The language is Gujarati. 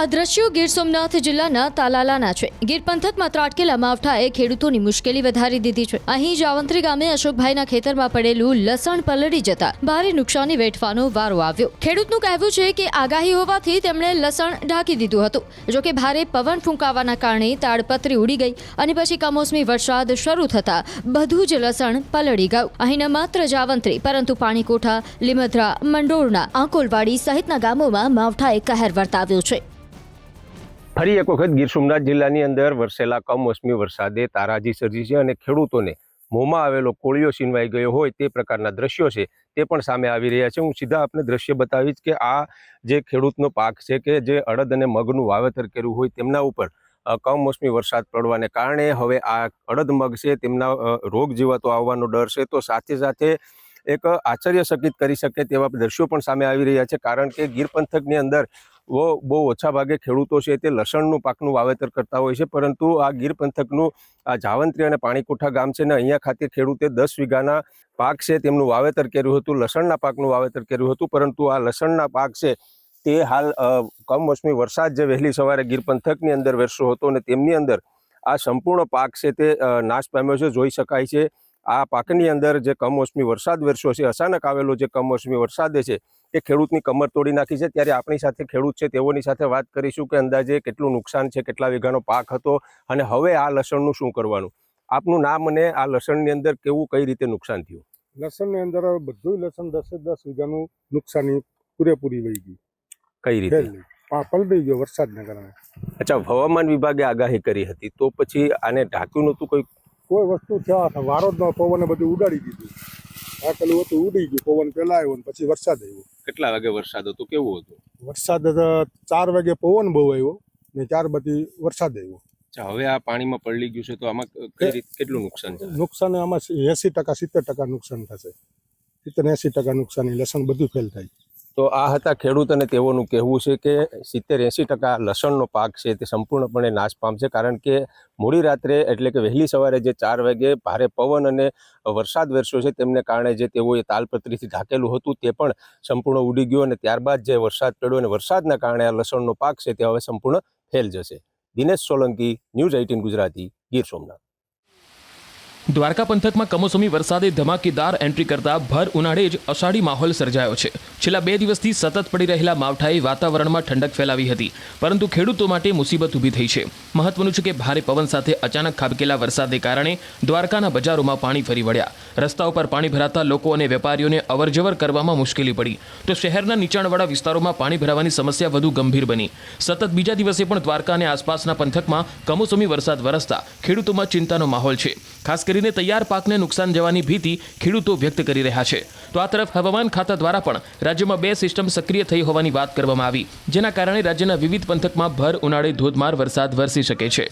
આ દ્રશ્યો ગીર સોમનાથ જિલ્લાના તાલાલાના છે। ગીર પંથકમાં ત્રાટકેલા માવઠાએ ખેડૂતોની મુશ્કેલી વધારી દીધી છે। અહીં જાવંત્રી ગામે અશોકભાઈના ખેતરમાં પડેલું લસણ પલળી જતા ભારે નુકસાની વેઠવાનો વારો આવ્યો। ખેડૂતનું કહેવું છે કે આગાહી હોવાથી તેમણે લસણ ઢાંકી દીધું હતું। જો કે ભારે પવન ફૂંકાવાના કારણે તાડપત્રી ઉડી ગઈ અને પછી કમોસમી વરસાદ શરૂ થતા બધું જ લસણ પલળી ગયું। અહીં ન માત્ર જાવંત્રી પરંતુ પાણીકોઠા, લીમધરા, મંડોળના, આંકોલવાડી સહિતના ગામોમાં માવઠાએ કહેર વર્તાવ્યો છે। ફરી એક વખત ગીર સોમનાથ જિલ્લાની અંદર વરસેલા કમોસમી વરસાદે તારાજી સર્જી છે અને ખેડૂતોને મોંમાં આવેલો કોળિયો છીનવાઈ ગયો હોય તે પ્રકારના દ્રશ્યો છે તે પણ સામે આવી રહ્યા છે। હું સીધા આપને દ્રશ્ય બતાવીશ કે આ જે ખેડૂતનો પાક છે કે જે અડદ અને મગનું વાવેતર કર્યું હોય તેમના ઉપર કમોસમી વરસાદ પડવાને કારણે હવે આ અડદ મગ છે તેમના રોગ જીવાતો આવવાનો ડર છે। તો સાથે સાથે એક આશ્ચર્યચકિત કરી શકે તેવા દ્રશ્યો પણ સામે આવી રહ્યા છે, કારણ કે ગીર પંથકની અંદર બહુ ઓછા ભાગે ખેડૂતો છે તે લસણનું પાકનું વાવેતર કરતા હોય છે, પરંતુ આ ગીર પંથકનું આ જાવંત્રી અને પાણીકોઠા ગામ છે ને અહીંયા ખાતે ખેડૂતે 10 વીઘાના પાક છે તેમનું વાવેતર કર્યું હતું, લસણના પાકનું વાવેતર કર્યું હતું, પરંતુ આ લસણના પાક છે તે હાલ કમોસમી વરસાદ જે વહેલી સવારે ગીર પંથકની અંદર વરસ્યો હતો અને તેમની અંદર આ સંપૂર્ણ પાક છે તે નાશ પામ્યો છે। જોઈ શકાય છે આ પાકની અંદર જે કમોસમી વરસાદ વરસ્યો છે, અચાનક આવેલો જે કમોસમી વરસાદે છે એ ખેડૂતની કમર તોડી નાખી છે। ત્યારે આપણી સાથે ખેડૂત છે તેઓની સાથે વાત કરીશું કે અંદાજે કેટલું નુકસાન છે, કેટલા વીઘાનો પાક હતો અને હવે આ લસણનું શું કરવાનું। આપનું નામ અને આ લસણની અંદર કેવું કઈ રીતે નુકસાન થયું? લસણની અંદર બધું લસણ 10 વીઘાનું નુકસાની પૂરેપૂરી વહી ગઈ। કઈ રીતે? પલળી ગયો વરસાદના કારણે। અચ્છા, હવામાન વિભાગે આગાહી કરી હતી તો પછી આને ઢાંક્યું નહોતું? કોઈ વસ્તુ થયા વારો જ ન, પવને બધું ઉડાડી દીધું। ઢાંકેલું હતું ઉડી ગયું, પવન પહેલા આવ્યો ને પછી વરસાદ આવ્યો। કેટલા વાગે વરસાદ હતો, કેવું હતું વરસાદ? 4 વાગે પવન બહુ આવ્યો ને 4 પછી વરસાદ આવ્યો। અચ્છા, હવે આ પાણીમાં પલળી ગયું છે તો આમાં કઈ રીતે કેટલું નુકસાન છે? નુકસાન આમાં 80% 70% નુકસાન થશે। 70-80% નુકસાની લસણ બધું ફેલ થાય। તો આ હતા ખેડૂત અને તેઓનું કહેવું છે કે 70-80% લસણનો પાક છે તે સંપૂર્ણપણે નાશ પામશે, કારણ કે મોડી રાત્રે એટલે કે વહેલી સવારે જે 4 વાગે ભારે પવન અને વરસાદ વરસ્યો છે તેમને કારણે જે તેઓએ તાલપત્રીથી ઢાંકેલું હતું તે પણ સંપૂર્ણ ઉડી ગયું અને ત્યારબાદ જે વરસાદ પડ્યો અને વરસાદના કારણે આ લસણનો પાક છે તે હવે સંપૂર્ણ ફેલ જશે। દિનેશ સોલંકી, ન્યૂઝ 18 ગુજરાતી, ગીર સોમનાથ। દ્વારકા પંથકમાં કમોસમી વરસાદે ધમાકેદાર એન્ટ્રી કરતા ભર ઉનાળે જ અષાઢી માહોલ સર્જાયો છે। છેલ્લા 2 દિવસથી સતત પડી રહેલા માવઠાએ વાતાવરણમાં ઠંડક ફેલાવી હતી, પરંતુ ખેડૂતો માટે મુસીબત ઊભી થઈ છે। મહત્વનું છે કે ભારે પવન સાથે અચાનક ખાબકેલા વરસાદને કારણે દ્વારકાના બજારોમાં પાણી ફરી વળ્યા। રસ્તાઓ પર પાણી ભરાતા લોકો અને વેપારીઓને અવરજવર કરવામાં મુશ્કેલી પડી, તો શહેરના નીચાણવાળા વિસ્તારોમાં પાણી ભરાવાની સમસ્યા વધુ ગંભીર બની। સતત બીજા દિવસે પણ દ્વારકા અને આસપાસના પંથકમાં કમોસમી વરસાદ વરસતા ખેડૂતોમાં ચિંતાનો માહોલ છે। ખાસ કરીને તૈયાર પાકને નુકસાન જવાની ભીતિ ખેડૂતો વ્યક્ત કરી રહ્યા છે। તો આ તરફ હવામાન ખાતા દ્વારા પણ રાજ્યમાં 2 સિસ્ટમ સક્રિય થઈ હોવાની વાત કરવામાં આવી, જેના કારણે રાજ્યના વિવિધ પંથકમાં ભર ઉનાળે ધોધમાર વરસાદ વરસી શકે છે।